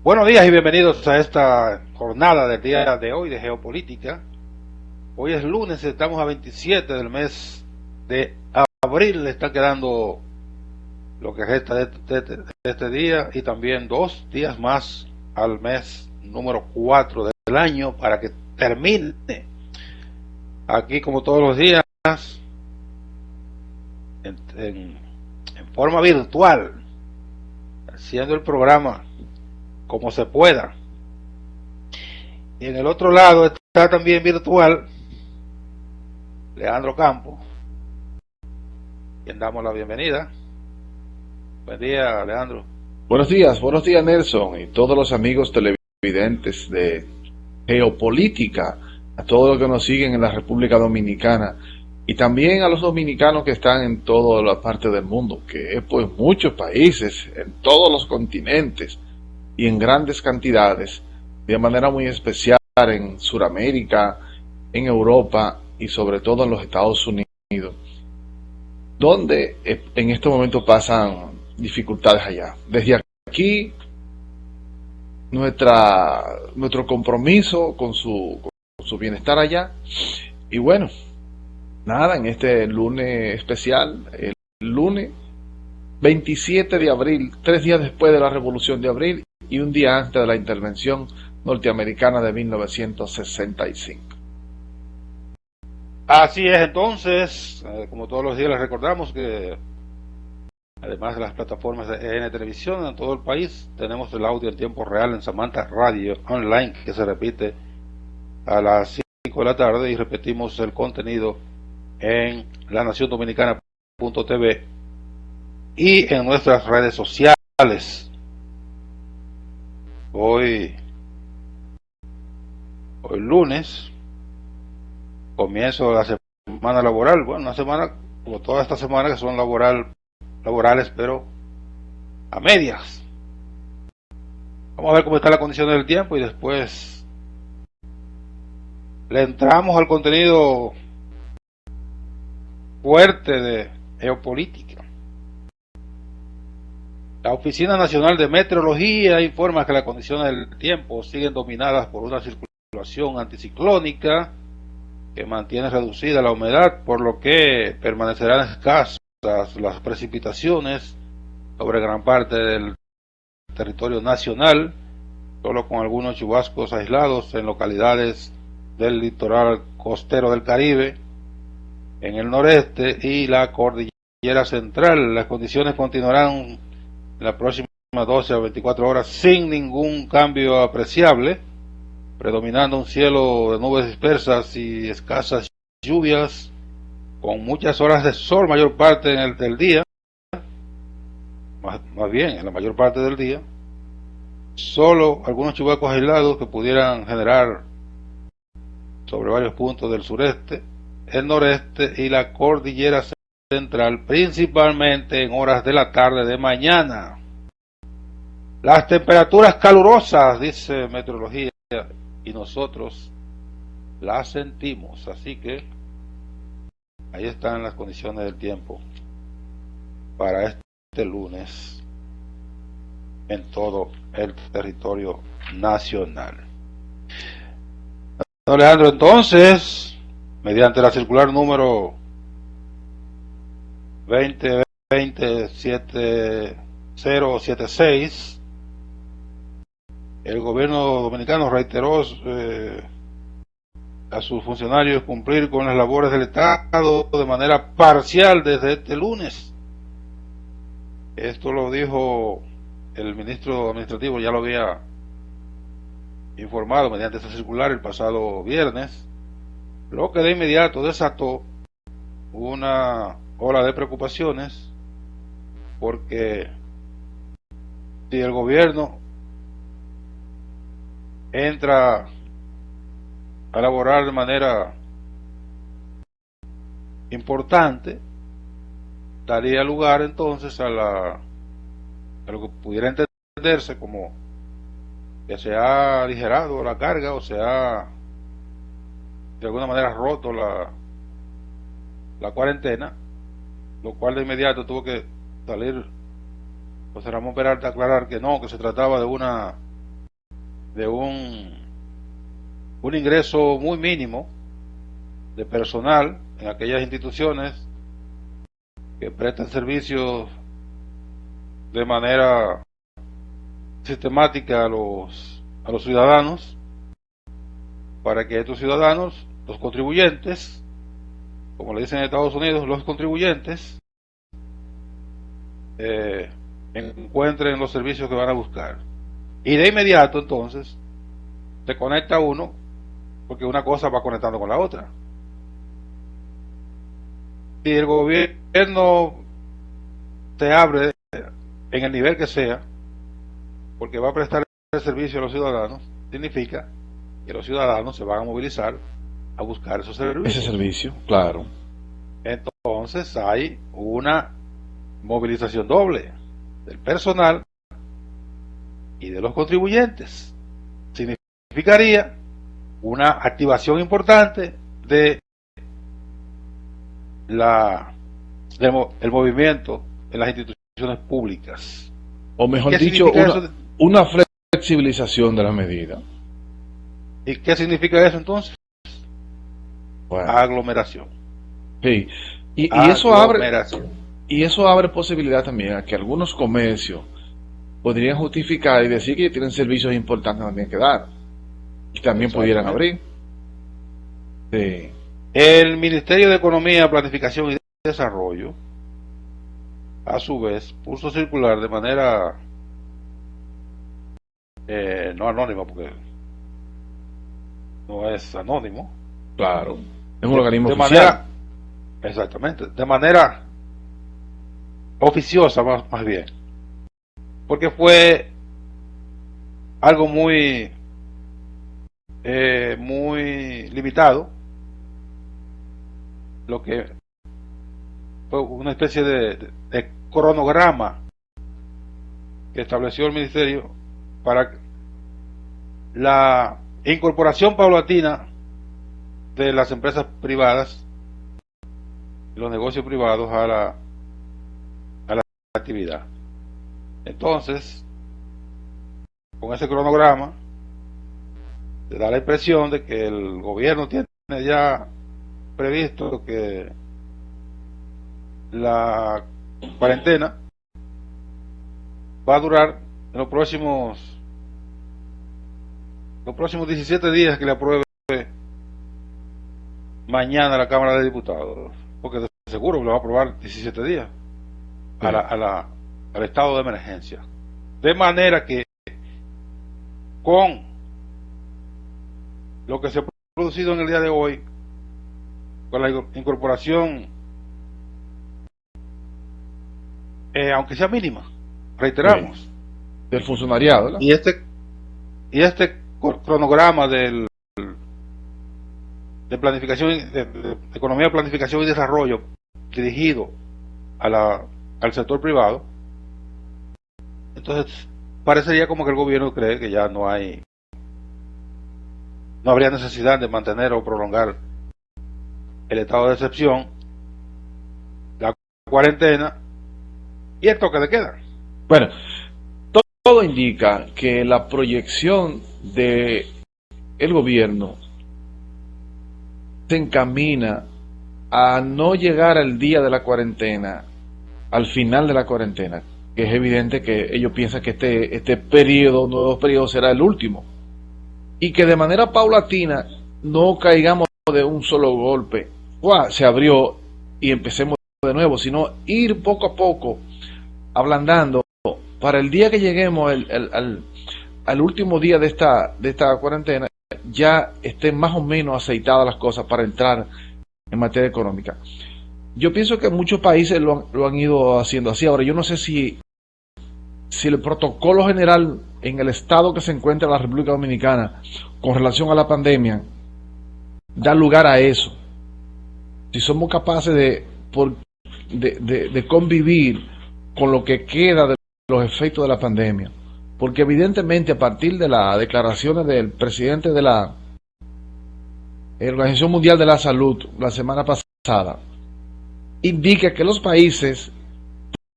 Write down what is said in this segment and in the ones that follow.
Buenos días y bienvenidos a esta jornada del día de hoy de geopolítica. Hoy es lunes, estamos a 27 del mes de abril, le está quedando lo que resta de este día y también 2 días más al mes número 4 del año para que termine. Aquí como todos los días, en forma virtual, haciendo el programa como se pueda. Y en el otro lado está también virtual Leandro Campo, quien damos la bienvenida. Buen día, Leandro. Buenos días Nelson y todos los amigos televidentes de Geopolítica, a todos los que nos siguen en la República Dominicana y también a los dominicanos que están en toda la parte del mundo, que es pues muchos países, en todos los continentes y en grandes cantidades, de manera muy especial en Sudamérica, en Europa y sobre todo en los Estados Unidos, donde en este momento pasan dificultades allá. Desde aquí, nuestro compromiso con su bienestar allá. Y bueno, nada, en este lunes especial, el lunes 27 de abril, 3 días después de la Revolución de Abril y un día antes de la intervención norteamericana de 1965. Así es, entonces, como todos los días les recordamos que además de las plataformas de EN Televisión en todo el país, tenemos el audio en tiempo real en Samantha Radio Online, que se repite a las 5 de la tarde, y repetimos el contenido en lanaciondominicana.tv y en nuestras redes sociales. Hoy lunes, comienzo la semana laboral. Bueno, una semana como toda esta semana, que son laborales, pero a medias. Vamos a ver cómo está la condición del tiempo y después le entramos al contenido fuerte de geopolítica. La Oficina Nacional de Meteorología informa que las condiciones del tiempo siguen dominadas por una circulación anticiclónica que mantiene reducida la humedad, por lo que permanecerán escasas las precipitaciones sobre gran parte del territorio nacional, solo con algunos chubascos aislados en localidades del litoral costero del Caribe, en el noreste y la cordillera central. Las condiciones continuarán en las próximas 12 a 24 horas sin ningún cambio apreciable, predominando un cielo de nubes dispersas y escasas lluvias, con muchas horas de sol mayor parte del día, más bien en la mayor parte del día, solo algunos chubascos aislados que pudieran generar sobre varios puntos del sureste, el noreste y la cordillera central, principalmente en horas de la tarde de mañana. Las temperaturas calurosas, dice meteorología, y nosotros las sentimos, así que ahí están las condiciones del tiempo para este lunes en todo el territorio nacional. Alejandro, entonces, mediante la circular número 2020-7076, el gobierno dominicano reiteró a sus funcionarios cumplir con las labores del Estado de manera parcial desde este lunes. Esto lo dijo el ministro administrativo, ya lo había informado mediante esta circular el pasado viernes, lo que de inmediato desató una ola de preocupaciones, porque si el gobierno entra a laborar de manera importante, daría lugar entonces a lo que pudiera entenderse como que se ha aligerado la carga o se ha de alguna manera roto la cuarentena, lo cual de inmediato tuvo que salir José Ramón Peralta a aclarar que no, que se trataba de una de un ingreso muy mínimo de personal en aquellas instituciones que prestan servicios de manera sistemática a los ciudadanos, para que estos ciudadanos, los contribuyentes, como le dicen en Estados Unidos, los contribuyentes, encuentren los servicios que van a buscar. Y de inmediato entonces se conecta uno, porque una cosa va conectando con la otra. Si el gobierno se abre en el nivel que sea, porque va a prestar el servicio a los ciudadanos, significa que los ciudadanos se van a movilizar a buscar esos servicios. Ese servicio, claro. Entonces hay una movilización doble del personal y de los contribuyentes. Significaría una activación importante de el movimiento en las instituciones públicas. O mejor dicho, una flexibilización de la medida. ¿Y qué significa eso entonces? Bueno. Aglomeración. Sí. Y eso abre posibilidad también a que algunos comercios podrían justificar y decir que tienen servicios importantes también que dar. Y también pudieran abrir. Sí. El Ministerio de Economía, Planificación y Desarrollo, a su vez, puso circular de manera no anónima, porque no es anónimo. Claro. Es un organismo oficial. Manera, exactamente, de manera oficiosa más bien, porque fue algo muy limitado, lo que fue una especie de cronograma que estableció el ministerio para la incorporación paulatina de las empresas privadas y los negocios privados a la actividad. Entonces, con ese cronograma se da la impresión de que el gobierno tiene ya previsto que la cuarentena va a durar en los próximos 17 días, que le apruebe mañana la Cámara de Diputados, porque de seguro lo va a aprobar 17 días sí. al estado de emergencia, de manera que con lo que se ha producido en el día de hoy, con la incorporación, aunque sea mínima, reiteramos, sí, del funcionariado, ¿no? y este cronograma de planificación, de economía, planificación y desarrollo dirigido al sector privado, entonces parecería como que el gobierno cree que ya no habría necesidad de mantener o prolongar el estado de excepción, la cuarentena y el toque de queda. Bueno, todo indica que la proyección de el gobierno se encamina a no llegar al día de la cuarentena, al final de la cuarentena, que es evidente que ellos piensan que este periodo, nuevo periodo, será el último, y que de manera paulatina no caigamos de un solo golpe, se abrió y empecemos de nuevo, sino ir poco a poco ablandando para el día que lleguemos al último día de esta cuarentena, ya estén más o menos aceitadas las cosas para entrar en materia económica. Yo pienso que muchos países lo han ido haciendo así. Ahora, yo no sé si el protocolo general en el estado que se encuentra la República Dominicana con relación a la pandemia da lugar a eso. Si somos capaces de convivir con lo que queda de los efectos de la pandemia, porque evidentemente a partir de las declaraciones del presidente de la Organización Mundial de la Salud la semana pasada, indica que los países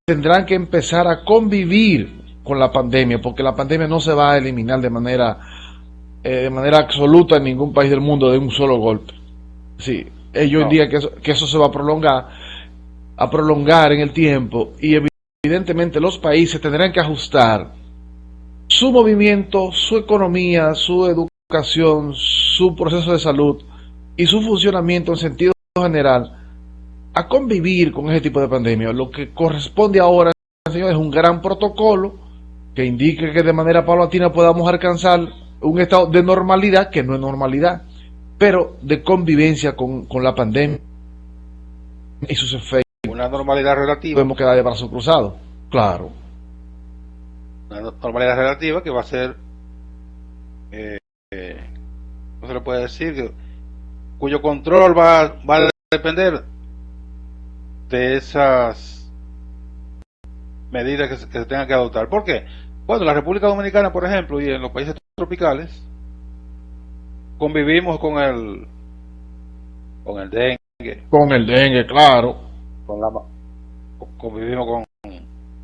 tendrán que empezar a convivir con la pandemia, porque la pandemia no se va a eliminar de manera de manera absoluta en ningún país del mundo de un solo golpe. Sí, ellos No. indican que eso se va a prolongar en el tiempo y evidentemente los países tendrán que ajustar su movimiento, su economía, su educación, su proceso de salud y su funcionamiento en sentido general a convivir con ese tipo de pandemia. Lo que corresponde ahora, señores, es un gran protocolo que indique que de manera paulatina podamos alcanzar un estado de normalidad, que no es normalidad, pero de convivencia con la pandemia y sus efectos. Una normalidad relativa. Podemos quedar de brazos cruzados. Claro. Una normalidad relativa que va a ser, no se le puede decir, cuyo control va a depender de esas medidas que se tengan que adoptar. ¿Por qué? Bueno, en la República Dominicana, por ejemplo, y en los países tropicales, convivimos con el dengue, Con el dengue, claro. con la, convivimos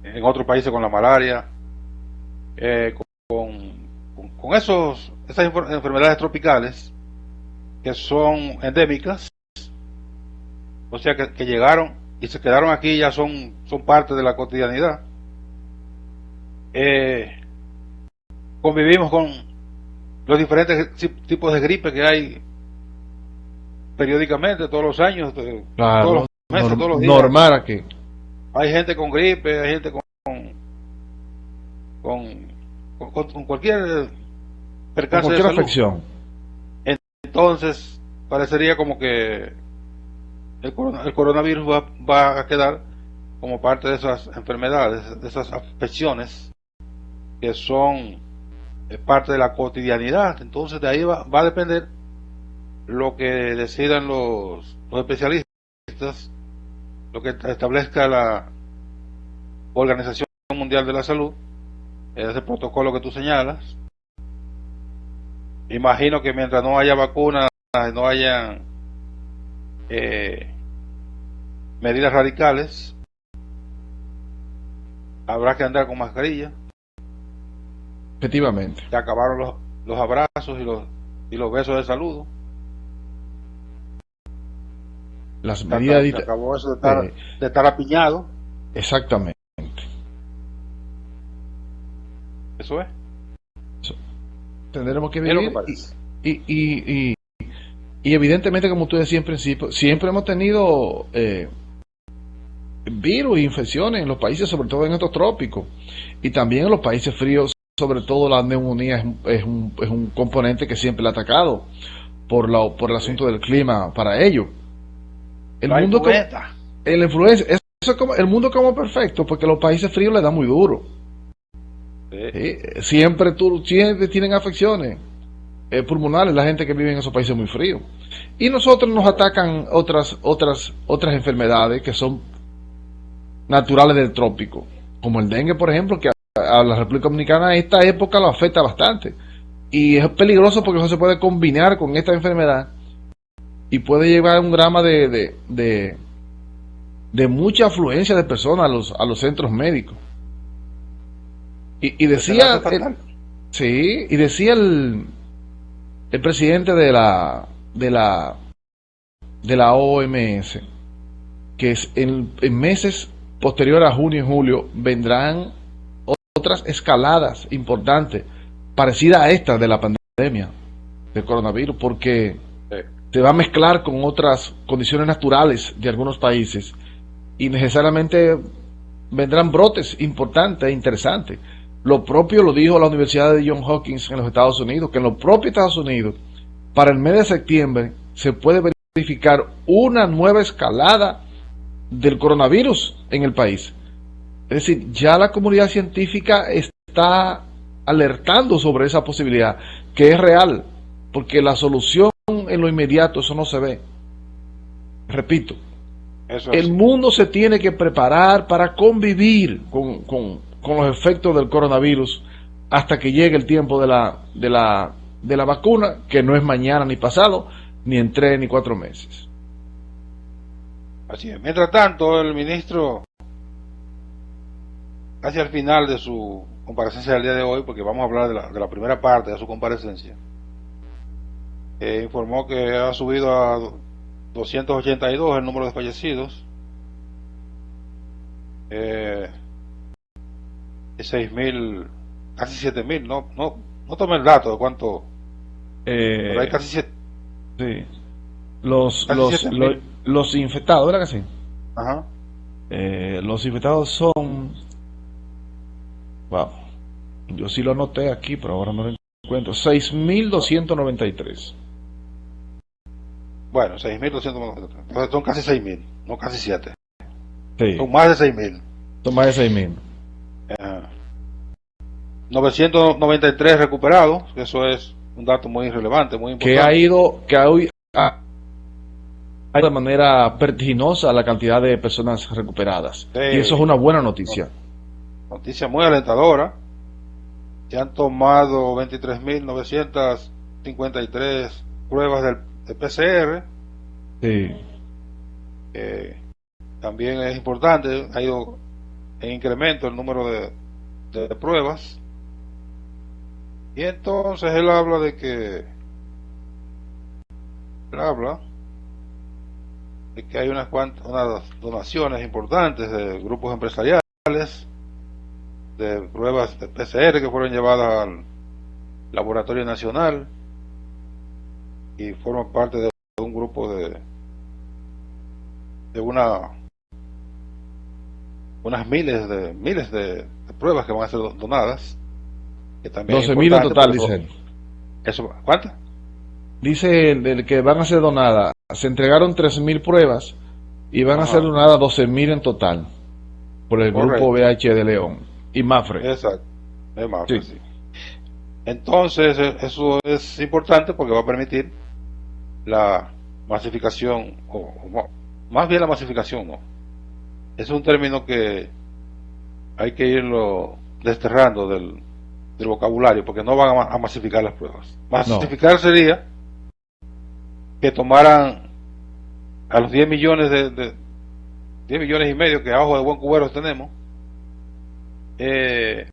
en otros países con la malaria, con esas enfermedades tropicales que son endémicas, o sea que llegaron y se quedaron aquí y ya son parte de la cotidianidad. Convivimos con los diferentes tipos de gripe que hay periódicamente, todos los años, Claro. todos los meses, todos los días. Normal aquí. Hay gente con gripe, hay gente con cualquier percance de Cualquier salud. afección. Entonces, parecería como que el coronavirus va a quedar como parte de esas enfermedades, de esas afecciones que son parte de la cotidianidad. Entonces, de ahí va a depender lo que decidan los especialistas, lo que establezca la Organización Mundial de la Salud, ese protocolo que tú señalas. Imagino que mientras no haya vacunas, no haya medidas radicales, habrá que andar con mascarilla. Efectivamente. Se acabaron los abrazos y los besos de saludo. Las medidas Se acabó eso de estar apiñado. exactamente. Eso es. Tendremos que Es lo que vivir parece. y evidentemente, como tú decías en principio, siempre hemos tenido virus e infecciones en los países, sobre todo en estos trópicos, y también en los países fríos, sobre todo la neumonía es un componente que siempre le ha atacado por el asunto del clima para ellos. El La mundo influenza. la influencia, eso es como, el mundo como perfecto, porque los países fríos le da muy duro. Sí. ¿Sí? Siempre tienen afecciones pulmonares la gente que vive en esos países muy fríos. Y nosotros nos atacan otras enfermedades que son naturales del trópico, como el dengue, por ejemplo, que a la República Dominicana en esta época lo afecta bastante. Y es peligroso porque eso se puede combinar con esta enfermedad y puede llevar a un drama de mucha afluencia de personas a los centros médicos. Y decía sí, y decía el presidente de la OMS que en meses posteriores a junio y julio vendrán otras escaladas importantes parecidas a esta de la pandemia del coronavirus, porque se va a mezclar con otras condiciones naturales de algunos países y necesariamente vendrán brotes importantes e interesantes. Lo propio lo dijo la Universidad de Johns Hopkins en los Estados Unidos, que en los propios Estados Unidos, para el mes de septiembre, se puede verificar una nueva escalada del coronavirus en el país. Es decir, ya la comunidad científica está alertando sobre esa posibilidad, que es real, porque la solución en lo inmediato, eso no se ve. Repito, el mundo se tiene que preparar para convivir con los efectos del coronavirus hasta que llegue el tiempo de la vacuna, que no es mañana ni pasado, ni en 3 ni 4 meses. Así es. Mientras tanto, el ministro, hacia el final de su comparecencia del día de hoy, porque vamos a hablar de la primera parte de su comparecencia, informó que ha subido a 282 el número de fallecidos, 6.000, casi 7.000, no tomé el dato de cuánto, pero hay Eh, casi, sí. casi 7.000. Los infectados, ¿verdad que sí? Ajá. Los infectados son, wow, yo sí lo anoté aquí, pero ahora no lo encuentro, 6.293. Bueno, 6.200, entonces son casi 6.000, no casi 7, Sí, son más de 6.000. son más de 6.000. 993 recuperados, eso es un dato muy relevante, muy Que ha importante. ido, que ha de manera vertiginosa la cantidad de personas recuperadas. Y eso es una buena noticia. Noticia muy alentadora. Se han tomado 23.953 pruebas de PCR. Sí. También es importante, ha ido en incremento el número de pruebas. Y entonces él habla de que hay unas donaciones importantes de grupos empresariales, de pruebas de PCR que fueron llevadas al Laboratorio Nacional y forman parte de un grupo de unas miles de pruebas que van a ser donadas, que también es 12.000 en importante total, porque dice él. ¿cuántas? Dice el que van a ser donadas. Se entregaron 13.000 pruebas y van a ser Ajá, donadas 12.000 en total por el grupo correcto, BH de León y Mafre. exacto, es más, Sí, pues sí. Entonces eso es importante porque va a permitir la masificación, más bien la masificación, ¿no? Es un término que hay que irlo desterrando del vocabulario porque no van a masificar las pruebas. no, Masificar sería que tomaran a los 10 millones 10 millones y medio que abajo de buen cubero tenemos, eh,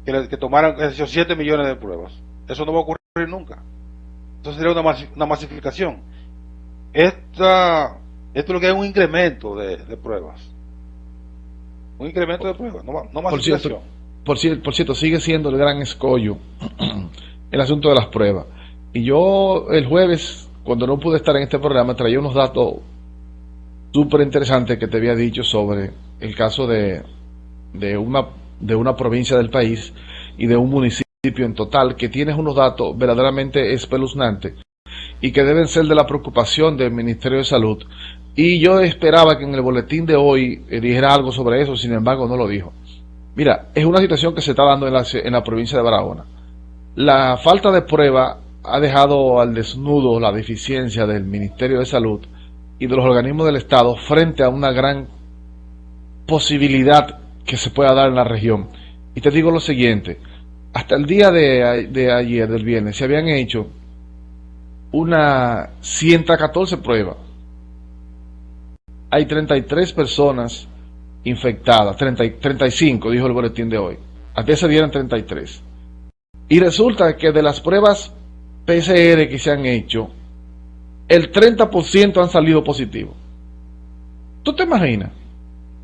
que tomaran esos 7 millones de pruebas. Eso no va a ocurrir nunca. Eso sería una masificación. Esto es lo que es un incremento de pruebas. Un incremento de pruebas, no por cierto, masificación. por cierto, sigue siendo el gran escollo el asunto de las pruebas. Y yo el jueves, cuando no pude estar en este programa, traía unos datos súper interesantes que te había dicho sobre el caso de una, de una provincia del país y de un municipio en total, que tienes unos datos verdaderamente espeluznantes y que deben ser de la preocupación del Ministerio de Salud. Y yo esperaba que en el boletín de hoy dijera algo sobre eso, sin embargo no lo dijo. Mira, es una situación que se está dando en la provincia de Barahona. La falta de prueba ha dejado al desnudo la deficiencia del Ministerio de Salud y de los organismos del Estado frente a una gran posibilidad que se pueda dar en la región. Y te digo lo siguiente, hasta el día de ayer, del viernes, se habían hecho unas 114 pruebas. Hay 33 personas infectadas, 35 dijo el boletín de hoy. Hasta ese día eran 33. Y resulta que de las pruebas PCR que se han hecho, el 30% han salido positivos. ¿Tú te imaginas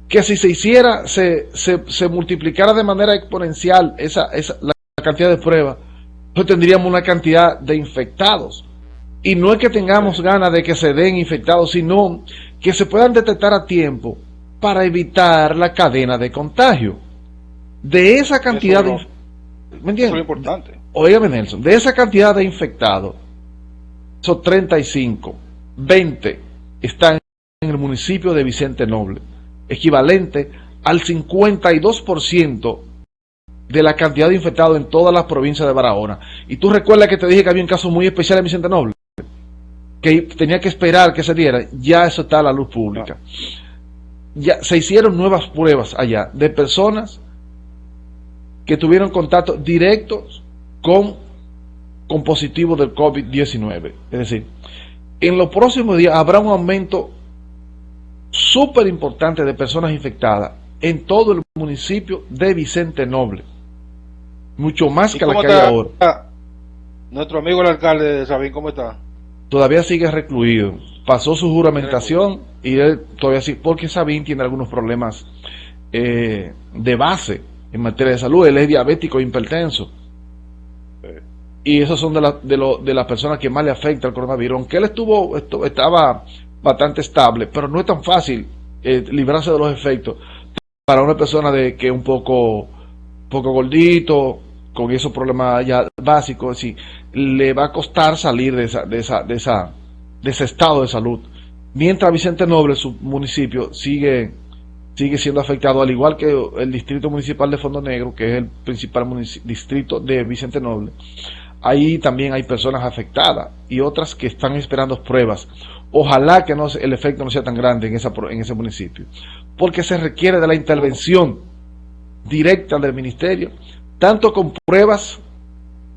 que si se hiciera, se multiplicara de manera exponencial la cantidad de pruebas, pues tendríamos una cantidad de infectados? Y no es que tengamos ganas de que se den infectados, sino que se puedan detectar a tiempo para evitar la cadena de contagio. De esa cantidad de... ¿Me Eso es lo entiendes? importante. Óigame, Nelson, de esa cantidad de infectados, esos 35, 20 están en el municipio de Vicente Noble, equivalente al 52% de la cantidad de infectados en todas las provincias de Barahona. Y tú recuerdas que te dije que había un caso muy especial en Vicente Noble, que tenía que esperar que se diera. Ya eso está a la luz pública. Ya se hicieron nuevas pruebas allá de personas que tuvieron contacto directos con positivo del COVID-19. Es decir, en los próximos días habrá un aumento súper importante de personas infectadas en todo el municipio de Vicente Noble, mucho más que la que hay ahora. Nuestro amigo el alcalde de Sabín, ¿cómo está? Todavía sigue recluido. Pasó su juramentación y él todavía sigue, porque Sabín tiene algunos problemas de base en materia de salud. Él es diabético e hipertenso. Y esos son de las personas que más le afecta el coronavirus. Aunque él estaba bastante estable, pero no es tan fácil librarse de los efectos para una persona que es un poco gordito, con esos problemas ya básicos, sí, le va a costar salir de ese estado de salud. Mientras Vicente Noble, su municipio, sigue siendo afectado, al igual que el distrito municipal de Fondo Negro, que es el principal distrito de Vicente Noble. Ahí también hay personas afectadas y otras que están esperando pruebas. Ojalá que el efecto no sea tan grande en ese municipio, porque se requiere de la intervención directa del ministerio, tanto con pruebas,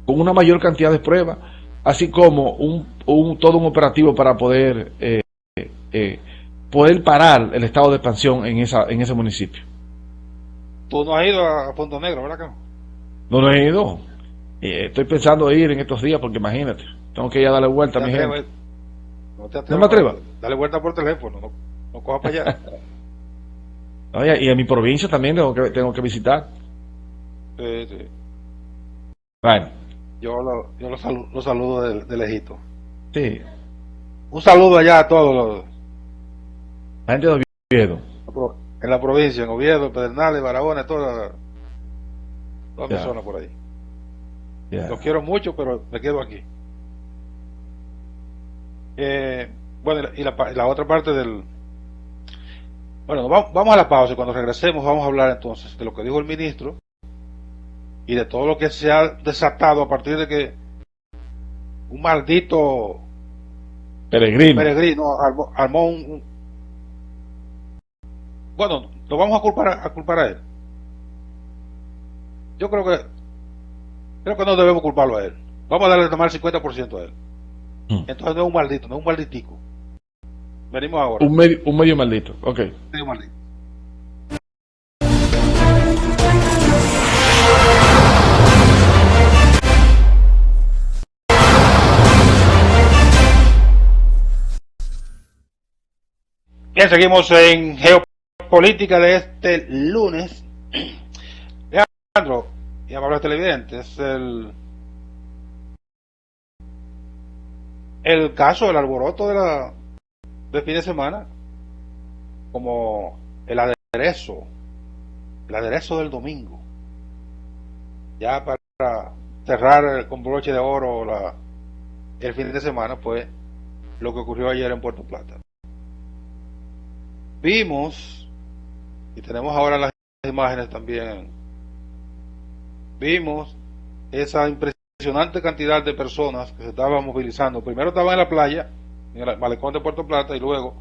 con una mayor cantidad de pruebas, así como todo un operativo para poder parar el estado de expansión en ese municipio. Tú no has ido a Punto Negro, ¿verdad que no? No he ido. Estoy pensando ir en estos días porque imagínate, tengo que ir a darle vuelta a mi gente. No te atrevas. No me atreva. Dale vuelta por teléfono, no cojas para allá. Oye, y a mi provincia también tengo que visitar. Sí, sí. Bueno. Yo lo saludo de lejito. Sí. Un saludo allá a todos La gente de Oviedo. En la provincia, en Oviedo, Pedernales, Barahona, toda mi zona por ahí. Los quiero mucho, pero me quedo aquí. Bueno, y la otra parte del... Bueno, vamos a la pausa y cuando regresemos vamos a hablar entonces de lo que dijo el ministro y de todo lo que se ha desatado a partir de que un maldito peregrino armó un... Bueno, lo vamos a culpar a él. Yo creo que no debemos culparlo a él. Vamos a darle tomar el 50% a él. Entonces no es un maldito, no es un malditico. Venimos ahora. Un medio maldito, ok. Medio maldito. Bien, seguimos en geopolítica de este lunes. Alejandro, y a los televidentes, el caso del alboroto de fin de semana, como el aderezo del domingo, ya para cerrar con broche de oro el fin de semana, fue lo que ocurrió ayer en Puerto Plata. Vimos, y tenemos ahora las imágenes también, vimos esa impresionante cantidad de personas que se estaban movilizando. Primero estaban en la playa, en el malecón de Puerto Plata, y luego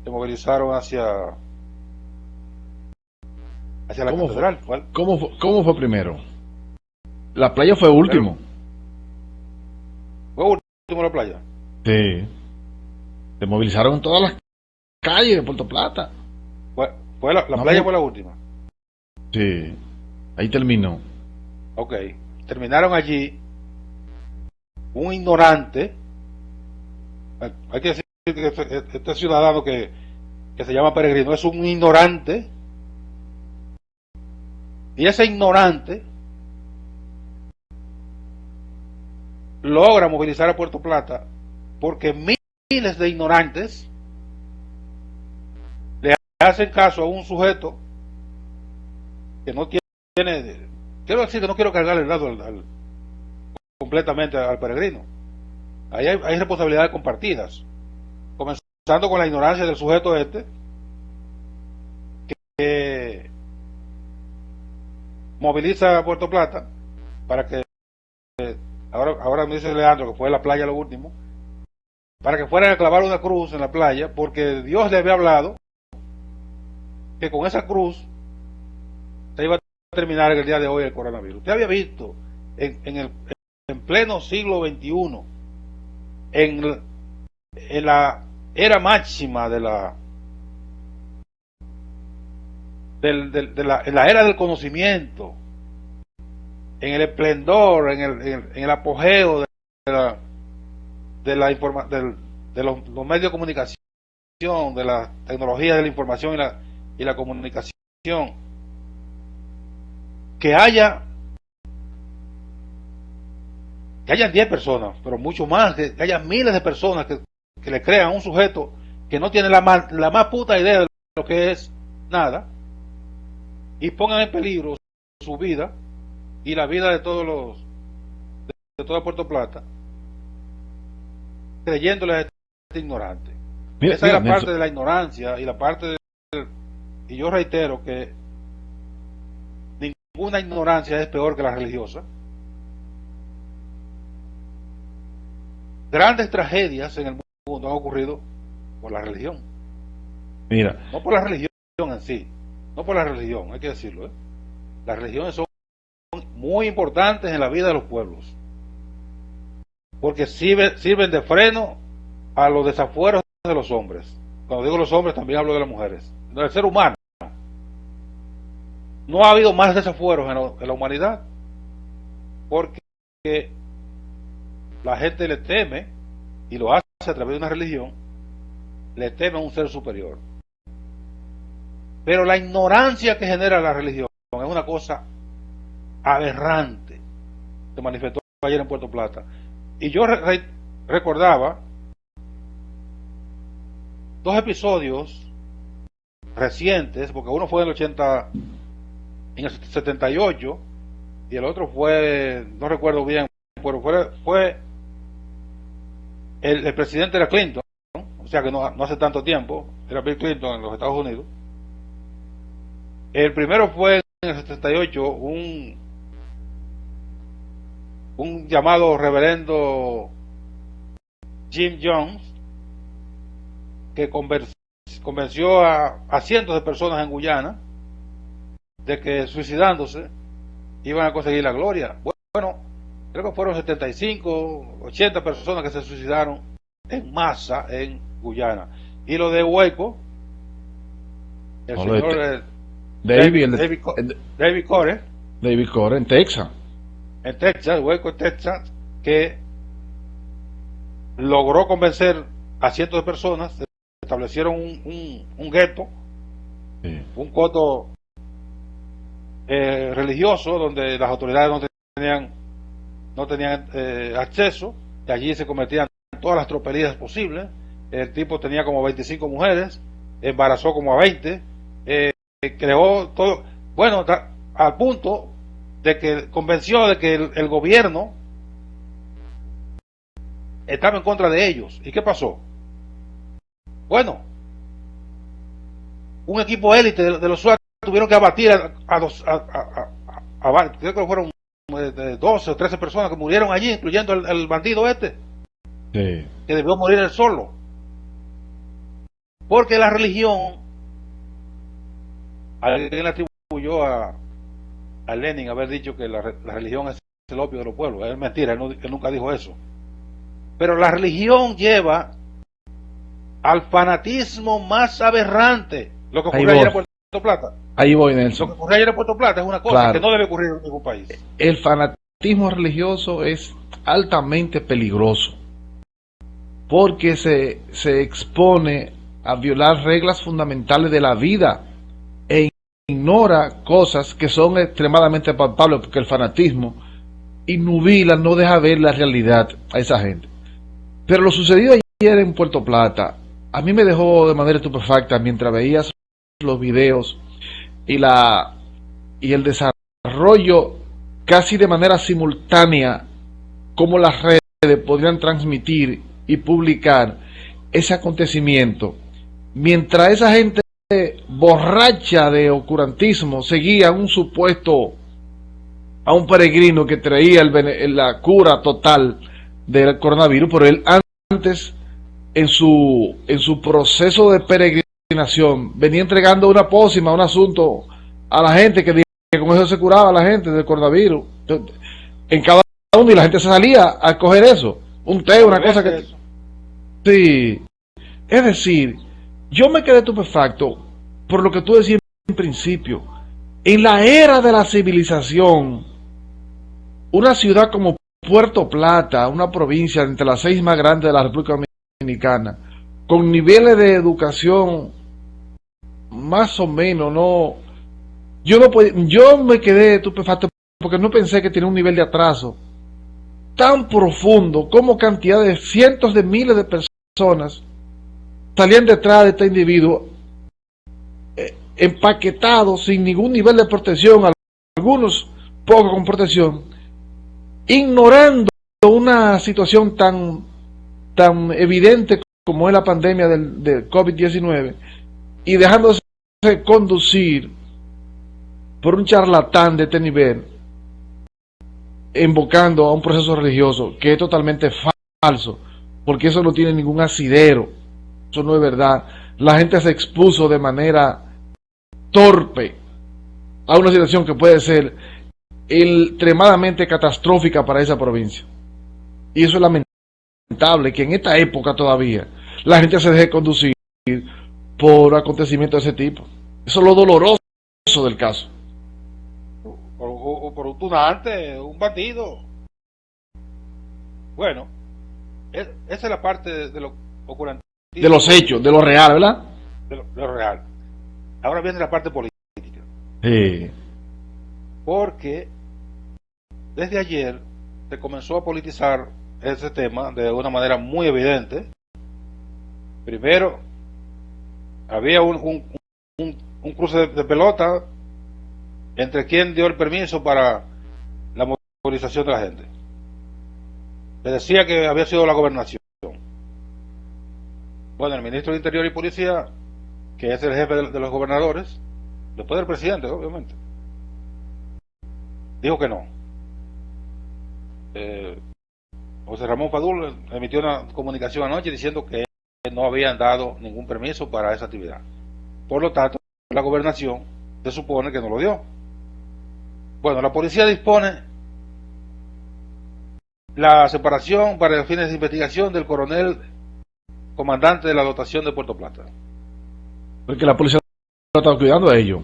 se movilizaron hacia la catedral. ¿Cómo fue primero? La playa fue último. ¿Fue último la playa? Sí. Se movilizaron en todas las calles de Puerto Plata. La playa fue la última. Sí. Ahí terminó. Ok. Terminaron allí un ignorante. Hay que decir que este ciudadano que se llama peregrino es un ignorante. Y ese ignorante logra movilizar a Puerto Plata porque miles de ignorantes le hacen caso a un sujeto que no tiene, quiero decir que no quiero cargar el lado completamente al peregrino. Ahí hay responsabilidades compartidas, comenzando con la ignorancia del sujeto que moviliza a Puerto Plata para que ahora me dice Leandro que fue a la playa lo último, para que fueran a clavar una cruz en la playa, porque Dios le había hablado que con esa cruz se iba a terminar el día de hoy el coronavirus. Usted había visto en pleno siglo XXI, en la era máxima en la era del conocimiento, en el esplendor, en el apogeo de los medios de comunicación, de la tecnología de la información y la comunicación, que hayan 10 personas, pero mucho más, que haya miles de personas que le crean a un sujeto que no tiene la más puta idea de lo que es nada, y pongan en peligro su vida y la vida de toda Puerto Plata, creyéndole a este ignorante. Esa es la parte de la ignorancia y la parte y yo reitero que ninguna ignorancia es peor que la religiosa. Grandes tragedias en el mundo han ocurrido por la religión. Mira, no por la religión en sí, no por la religión, hay que decirlo, ¿eh? Las religiones son muy importantes en la vida de los pueblos, porque sirven de freno a los desafueros de los hombres. Cuando digo los hombres también hablo de las mujeres, del ser humano. No ha habido más desafueros en la humanidad porque la gente le teme, y lo hace a través de una religión, le teme a un ser superior. Pero la ignorancia que genera la religión es una cosa aberrante. Se manifestó ayer en Puerto Plata. Y yo recordaba 2 episodios recientes, porque uno fue en el 78, y el otro fue, no recuerdo bien, pero fue el presidente era Clinton, o sea que no hace tanto tiempo, era Bill Clinton en los Estados Unidos. El primero fue en el 78 un llamado reverendo Jim Jones, que convenció a cientos de personas en Guyana de que suicidándose iban a conseguir la gloria. Bueno, creo que fueron 75, 80 personas que se suicidaron en masa en Guyana. Y lo de Waco, el señor David Corey en Texas. En Texas, Waco, en Texas, que logró convencer a cientos de personas, establecieron un gueto, Sí. un coto religioso donde las autoridades no tenían acceso, y allí se cometían todas las tropelías posibles. El tipo tenía como 25 mujeres, embarazó como a 20, creó todo, bueno, al punto de que convenció de que el gobierno estaba en contra de ellos. ¿Y qué pasó? Bueno, un equipo élite de los SWAT tuvieron que abatir creo que fueron 12 o 13 personas que murieron allí, incluyendo el bandido Sí. que debió morir él solo. Porque la religión, alguien le atribuyó a Lenin haber dicho que la religión es el opio de los pueblos. Es mentira, él nunca dijo eso. Pero la religión lleva al fanatismo más aberrante. Lo que ocurrió ayer en Puerto Plata. Ahí voy, Nelson. Lo que ocurrió ayer en Puerto Plata es una cosa que no debe ocurrir en ningún país. El fanatismo religioso es altamente peligroso porque se expone a violar reglas fundamentales de la vida e ignora cosas que son extremadamente palpables, porque el fanatismo innubila, no deja ver la realidad a esa gente. Pero lo sucedido ayer en Puerto Plata a mí me dejó de manera estupefacta mientras veías los videos y el desarrollo casi de manera simultánea como las redes podrían transmitir y publicar ese acontecimiento, mientras esa gente borracha de oscurantismo seguía a un peregrino que traía la cura total del coronavirus, pero él antes en su proceso de peregrinación venía entregando una pócima, un asunto a la gente que con eso se curaba a la gente del coronavirus en cada uno, y la gente se salía a coger eso, un té, una cosa que sí. Es decir, yo me quedé estupefacto por lo que tú decías en principio. En la era de la civilización, una ciudad como Puerto Plata, una provincia entre las 6 más grandes de la República Dominicana, con niveles de educación más o menos, no, yo no podía, yo me quedé estupefacto porque no pensé que tenía un nivel de atraso tan profundo como cantidad de cientos de miles de personas salían detrás de este individuo empaquetados sin ningún nivel de protección, algunos pocos con protección, ignorando una situación tan evidente como es la pandemia del COVID-19 y dejándose conducir por un charlatán de este nivel, invocando a un proceso religioso que es totalmente falso, porque eso no tiene ningún asidero, eso no es verdad. La gente se expuso de manera torpe a una situación que puede ser extremadamente catastrófica para esa provincia. Y eso es lamentable, que en esta época todavía la gente se deje conducir por acontecimientos de ese tipo. Eso es lo doloroso del caso. O por un tunante, un bandido. Bueno, esa es la parte de lo ocurrente. De los hechos, de lo real, ¿verdad? De lo real. Ahora viene la parte política. Sí. Porque desde ayer se comenzó a politizar ese tema de una manera muy evidente. Primero, había un cruce de pelota entre quien dio el permiso para la movilización de la gente. Se decía que había sido la gobernación. Bueno, el ministro de Interior y Policía, que es el jefe de los gobernadores, después del presidente, obviamente, dijo que no. José Ramón Fadul emitió una comunicación anoche diciendo que no habían dado ningún permiso para esa actividad. Por lo tanto, la gobernación se supone que no lo dio. Bueno, la policía dispone la separación para los fines de investigación del coronel comandante de la dotación de Puerto Plata. Porque la policía no estaba cuidando a ellos.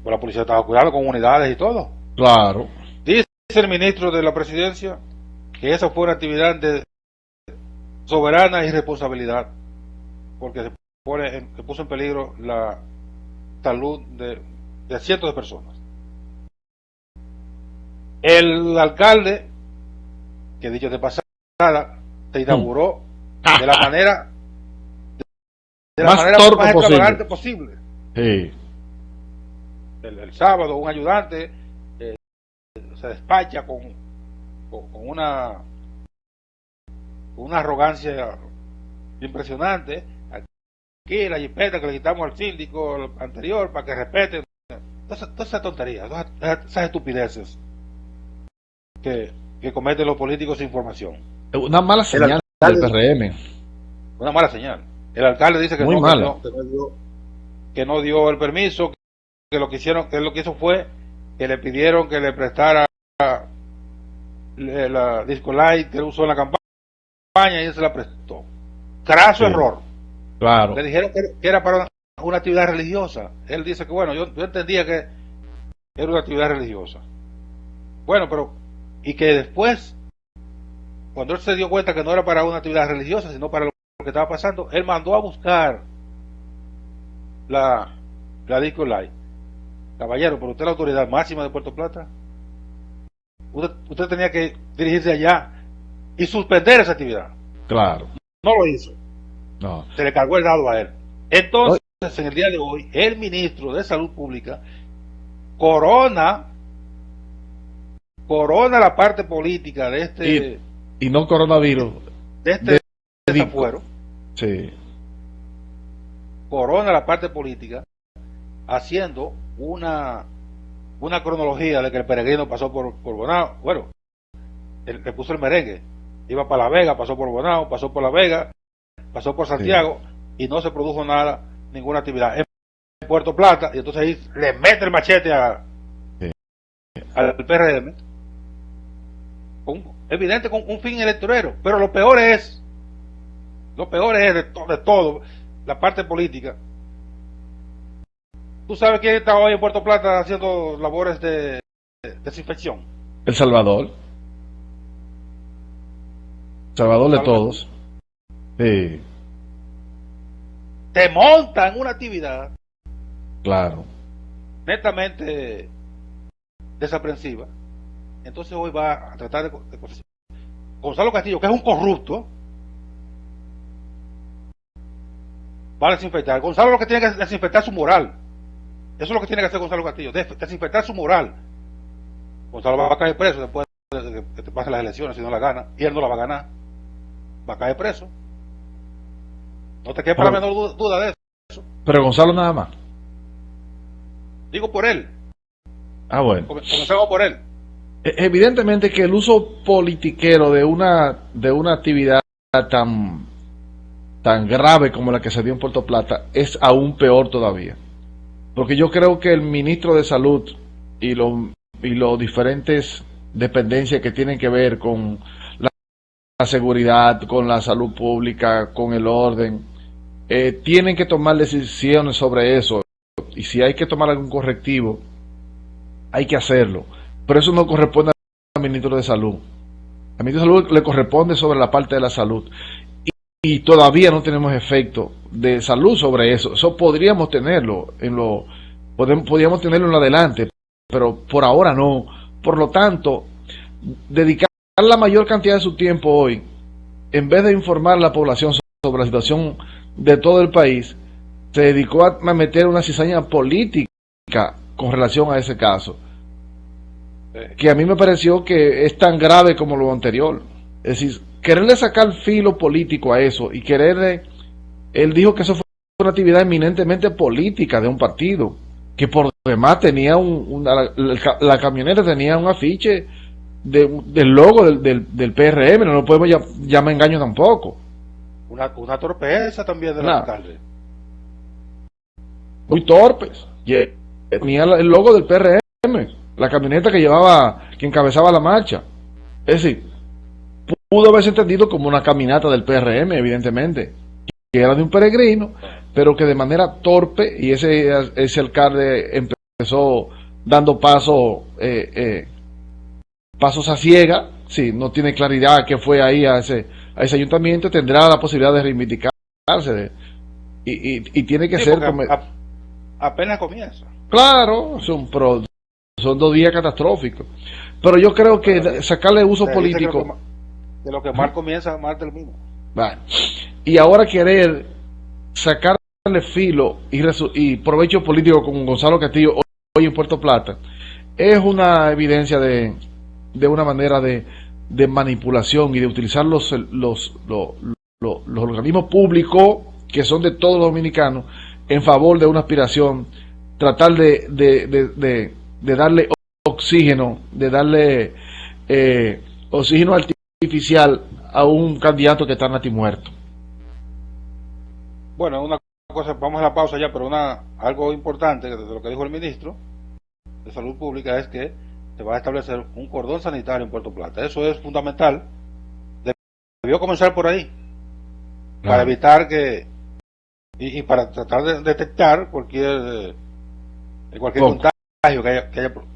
La policía estaba cuidando con unidades y todo. Claro. Dice el ministro de la presidencia que esa fue una actividad de soberana irresponsabilidad, porque se puso en peligro la salud de cientos de personas. El alcalde, que dicho de pasada, se inauguró de la manera más extravagante posible. Sí. El sábado un ayudante se despacha con una arrogancia impresionante. Aquí la jipeta que le quitamos al síndico anterior para que respeten todas esas tonterías, todas esas estupideces que cometen los políticos sin información. Una mala señal del PRM. Una mala señal. El alcalde dice que no dio el permiso, que lo que hizo fue que le pidieron que le prestara la Disco Light que él usó en la campaña y él se la prestó. Craso error. Claro. Le dijeron que era para una actividad religiosa. Él dice que bueno, yo entendía que era una actividad religiosa. Bueno, pero y que después, cuando él se dio cuenta que no era para una actividad religiosa, sino para lo que estaba pasando, él mandó a buscar la Disco Light. Caballero, pero usted es la autoridad máxima de Puerto Plata. Usted tenía que dirigirse allá y suspender esa actividad. Claro. No lo hizo. No. Se le cargó el dado a él. Entonces, en el día de hoy, el ministro de Salud Pública corona la parte política de este y no coronavirus de este desafuero. Sí. Corona la parte política haciendo una cronología de que el peregrino pasó por Bonao. Bueno, el que puso el merengue iba para La Vega, pasó por Bonao, pasó por La Vega, pasó por Santiago, sí, y no se produjo ninguna actividad en Puerto Plata, y entonces ahí le mete el machete al PRM evidente con un fin electorero. Pero lo peor es de todo la parte política. ¿Tú sabes quién está hoy en Puerto Plata haciendo labores de desinfección? El Salvador. Salvador de todos. Sí. Te montan una actividad Claro. netamente desaprensiva. Entonces hoy va a tratar de Gonzalo Castillo, que es un corrupto, va a desinfectar. Gonzalo lo que tiene que es desinfectar su moral. Eso es lo que tiene que hacer Gonzalo Castillo, desinfectar su moral. Gonzalo va a caer preso después de que te pasen las elecciones si no la gana, y él no la va a ganar. Va a caer preso. No te quepa la menor duda de eso. Pero Gonzalo nada más. Digo por él. Ah, bueno. Comenzamos por él. Evidentemente que el uso politiquero de una actividad tan grave como la que se dio en Puerto Plata es aún peor todavía. Porque yo creo que el ministro de Salud y los diferentes dependencias que tienen que ver con la seguridad, con la salud pública, con el orden, tienen que tomar decisiones sobre eso. Y si hay que tomar algún correctivo, hay que hacerlo. Pero eso no corresponde al ministro de Salud. Al ministro de Salud le corresponde sobre la parte de la salud. Y todavía no tenemos efecto de salud sobre eso. Eso podríamos tenerlo podríamos tenerlo en lo adelante, pero por ahora no. Por lo tanto, dedicar la mayor cantidad de su tiempo hoy, en vez de informar a la población sobre la situación de todo el país, se dedicó a meter una cizaña política con relación a ese caso, que a mí me pareció que es tan grave como lo anterior. Es decir, quererle sacar filo político a eso y él dijo que eso fue una actividad eminentemente política de un partido, que por demás tenía la camioneta tenía un afiche del logo del PRM, no lo podemos llamar engaño tampoco. Una torpeza también de la alcalde. Muy torpes. Tenía el logo del PRM, la camioneta que encabezaba la marcha. Es decir, pudo haberse entendido como una caminata del PRM, evidentemente, que era de un peregrino, pero que de manera torpe, y ese alcalde empezó dando pasos a ciega, sí, no tiene claridad que fue ahí a ese ayuntamiento, tendrá la posibilidad de reivindicarse, y tiene que ser como... Apenas comienza. Claro, son 2 días catastróficos, pero yo creo que sacarle uso político... De lo que mal comienza, mal termina. Vale. Y ahora querer sacarle filo y provecho político con Gonzalo Castillo hoy en Puerto Plata es una evidencia de una manera de manipulación y de utilizar los organismos públicos que son de todos los dominicanos en favor de una aspiración, tratar de darle oxígeno, oxígeno artificial a un candidato que está natimuerto. Bueno, una cosa, vamos a la pausa ya, pero algo importante de lo que dijo el ministro de Salud Pública es que se va a establecer un cordón sanitario en Puerto Plata. Eso es fundamental. Debió comenzar por ahí, para evitar que y para tratar de detectar cualquier contagio que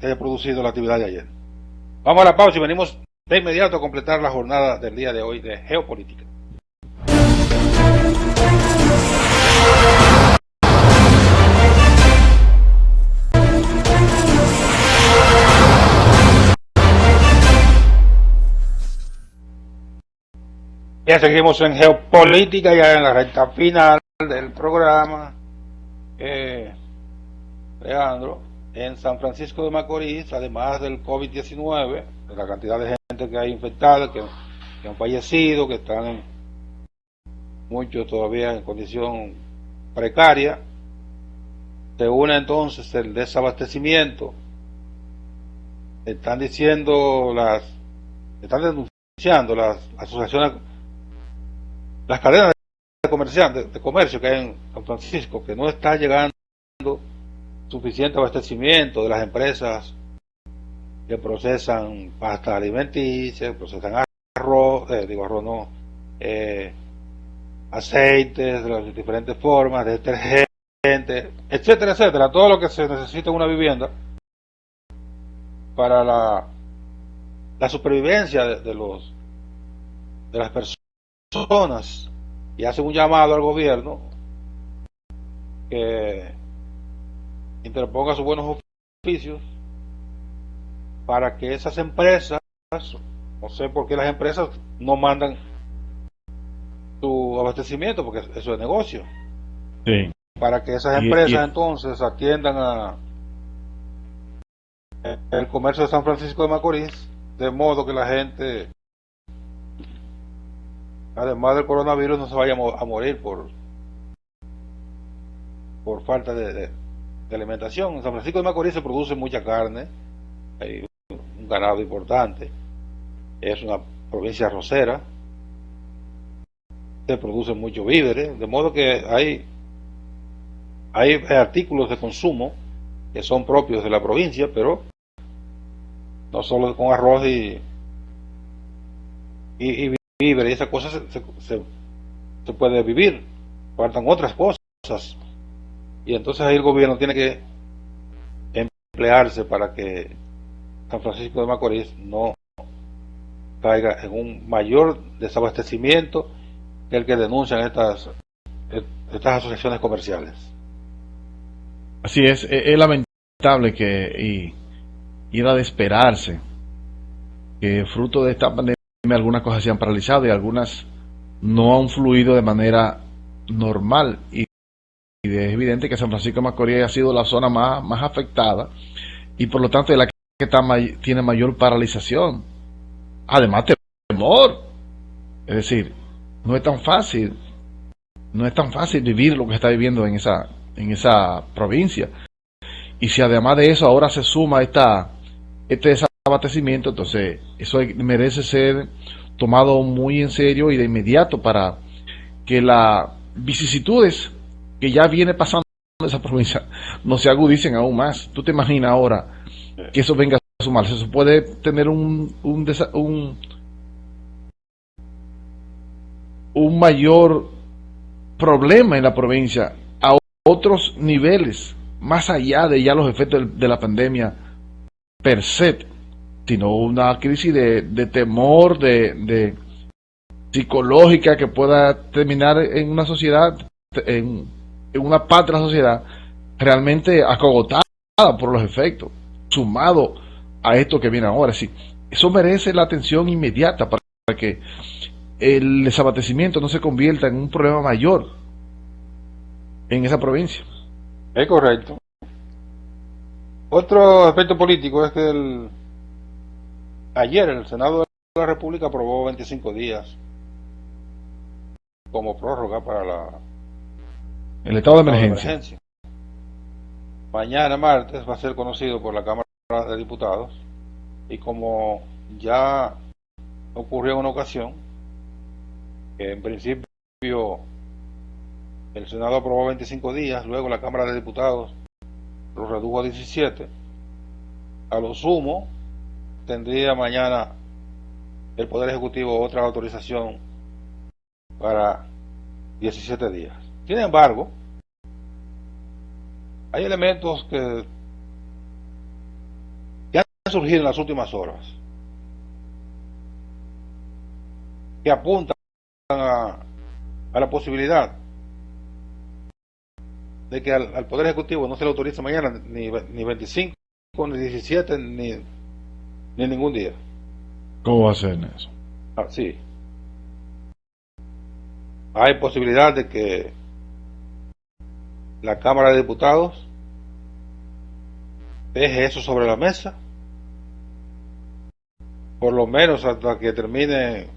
haya producido la actividad de ayer. Vamos a la pausa y venimos de inmediato a completar la jornada del día de hoy de geopolítica. Ya seguimos en geopolítica, ya en la recta final del programa. Leandro, en San Francisco de Macorís, además del COVID-19, de la cantidad de gente que hay infectada, que han fallecido, que están muchos todavía en condición precaria, se une entonces el desabastecimiento. Están denunciando las asociaciones, las cadenas de comercio que hay en San Francisco, que no está llegando suficiente abastecimiento de las empresas que procesan pasta alimenticia, procesan aceites de las diferentes formas, detergentes, etcétera, etcétera, todo lo que se necesita en una vivienda para la supervivencia de de las personas y hace un llamado al gobierno que interponga sus buenos oficios para que esas empresas, no sé por qué las empresas no mandan su abastecimiento, porque eso es negocio, Sí. para que esas empresas entonces atiendan a el comercio de San Francisco de Macorís, de modo que la gente, además del coronavirus, no se vaya a morir por falta de alimentación. En San Francisco de Macorís se produce mucha carne, hay un ganado importante, es una provincia arrocera, se producen muchos víveres, de modo que hay artículos de consumo que son propios de la provincia, pero no solo con arroz y víveres y esas cosas se puede vivir, faltan otras cosas, y entonces ahí el gobierno tiene que emplearse para que San Francisco de Macorís no caiga en un mayor desabastecimiento que el que denuncian estas asociaciones comerciales. Así es lamentable y era de esperarse que fruto de esta pandemia algunas cosas se han paralizado y algunas no han fluido de manera normal y es evidente que San Francisco de Macorís ha sido la zona más afectada y por lo tanto es la que tiene mayor paralización, además temor, es decir, no es tan fácil vivir lo que está viviendo en esa provincia. Y si además de eso ahora se suma este desabastecimiento, entonces eso merece ser tomado muy en serio y de inmediato para que las vicisitudes que ya viene pasando en esa provincia no se agudicen aún más. ¿Tú te imaginas ahora que eso venga a sumarse? Eso puede tener un mayor problema en la provincia a otros niveles, más allá de ya los efectos de la pandemia per se, sino una crisis de temor, de psicológica que pueda terminar en una sociedad, en una parte de la sociedad realmente acogotada por los efectos, sumado a esto que viene ahora. Sí, eso merece la atención inmediata para que el desabastecimiento no se convierta en un problema mayor en esa provincia. Es correcto. Otro aspecto político es que ayer el Senado de la República aprobó 25 días como prórroga para el estado de emergencia. Mañana martes va a ser conocido por la Cámara de Diputados y como ya ocurrió en una ocasión, que en principio el Senado aprobó 25 días, luego la Cámara de Diputados lo redujo a 17, a lo sumo tendría mañana el Poder Ejecutivo otra autorización para 17 días. Sin embargo, hay elementos que han surgido en las últimas horas que apuntan a la posibilidad de que al Poder Ejecutivo no se le autorice mañana ni 25, ni 17, ni ningún día. ¿Cómo va a ser eso? Sí. Hay posibilidad de que la Cámara de Diputados deje eso sobre la mesa, por lo menos hasta que termine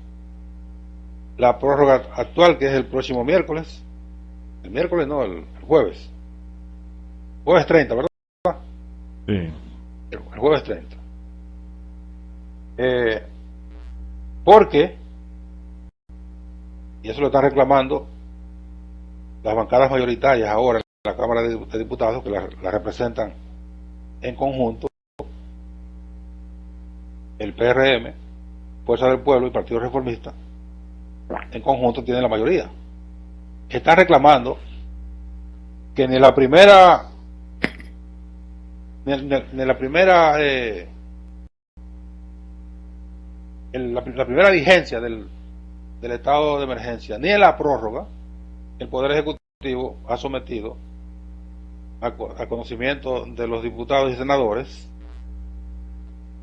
la prórroga actual, que es el próximo miércoles. El miércoles no, el jueves. Jueves 30, ¿verdad? Sí. El jueves 30. Porque, y eso lo están reclamando las bancadas mayoritarias ahora en la Cámara de Diputados, que la representan en conjunto el PRM, Fuerza del Pueblo y Partido Reformista, en conjunto tienen la mayoría. Están reclamando que ni la primera la primera vigencia del estado de emergencia ni en la prórroga, el Poder Ejecutivo ha sometido a conocimiento de los diputados y senadores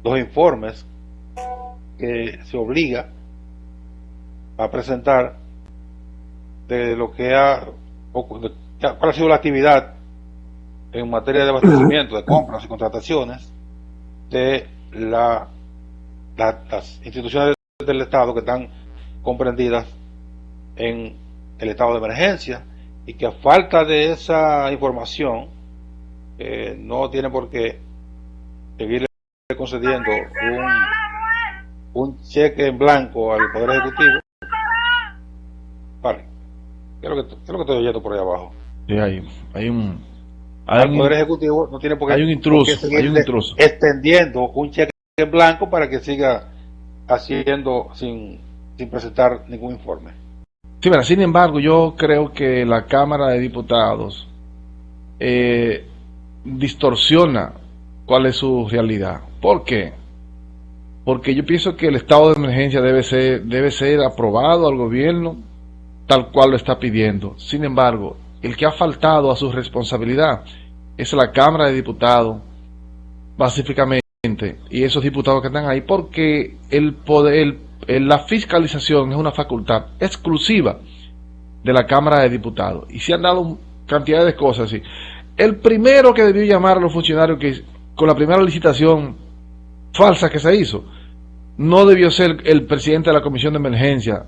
los informes que se obliga a presentar de lo que cuál ha sido la actividad en materia de abastecimiento, de compras y contrataciones de las instituciones del Estado que están comprendidas en el estado de emergencia, y que a falta de esa información no tiene por qué seguirle concediendo un cheque en blanco al Poder Ejecutivo. Vale, ¿qué es lo que estoy oyendo por ahí abajo? Sí, hay un Poder Ejecutivo no tiene por qué, hay un intruso, hay un intruso extendiendo un cheque en blanco para que siga haciendo sin presentar ningún informe. Sí, mira, sin embargo, yo creo que la Cámara de Diputados distorsiona cuál es su realidad. ¿Por qué? Porque yo pienso que el estado de emergencia debe ser aprobado al gobierno tal cual lo está pidiendo. Sin embargo, el que ha faltado a su responsabilidad es la Cámara de Diputados, pacíficamente, y esos diputados que están ahí, porque la fiscalización es una facultad exclusiva de la Cámara de Diputados, y se han dado cantidad de cosas así. El primero que debió llamar a los funcionarios que con la primera licitación falsa que se hizo, no debió ser el presidente de la Comisión de Emergencia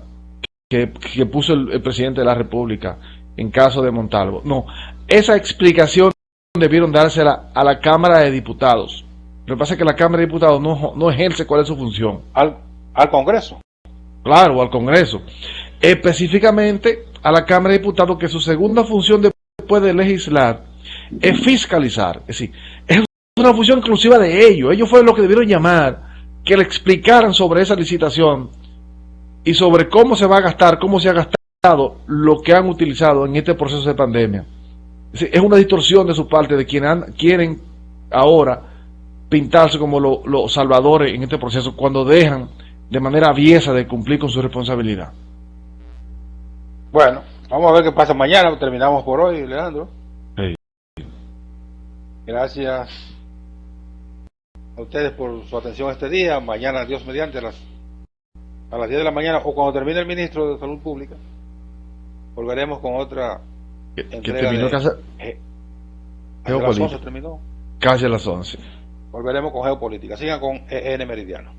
que puso el presidente de la República en caso de Montalvo. No, esa explicación debieron dársela a la Cámara de Diputados. Lo que pasa es que la Cámara de Diputados no ejerce cuál es su función. Al Congreso. Claro, al Congreso. Específicamente a la Cámara de Diputados, que su segunda función después de legislar es fiscalizar. Es decir, es una función exclusiva de ellos. Ellos fueron los que debieron llamar, que le explicaran sobre esa licitación y sobre cómo se va a gastar, cómo se ha gastado lo que han utilizado en este proceso de pandemia. Es una distorsión de su parte de quienes quieren ahora pintarse como los salvadores en este proceso, cuando dejan de manera aviesa de cumplir con su responsabilidad. Bueno, vamos a ver qué pasa mañana. Terminamos por hoy, Leandro. Sí. Gracias a ustedes por su atención este día. Mañana, Dios mediante, a las 10 de la mañana, o cuando termine el ministro de Salud Pública, volveremos con otra entrega. Terminó a las 11 terminó. Casi a las 11. Volveremos con Geopolítica. Sigan con EN Meridiano.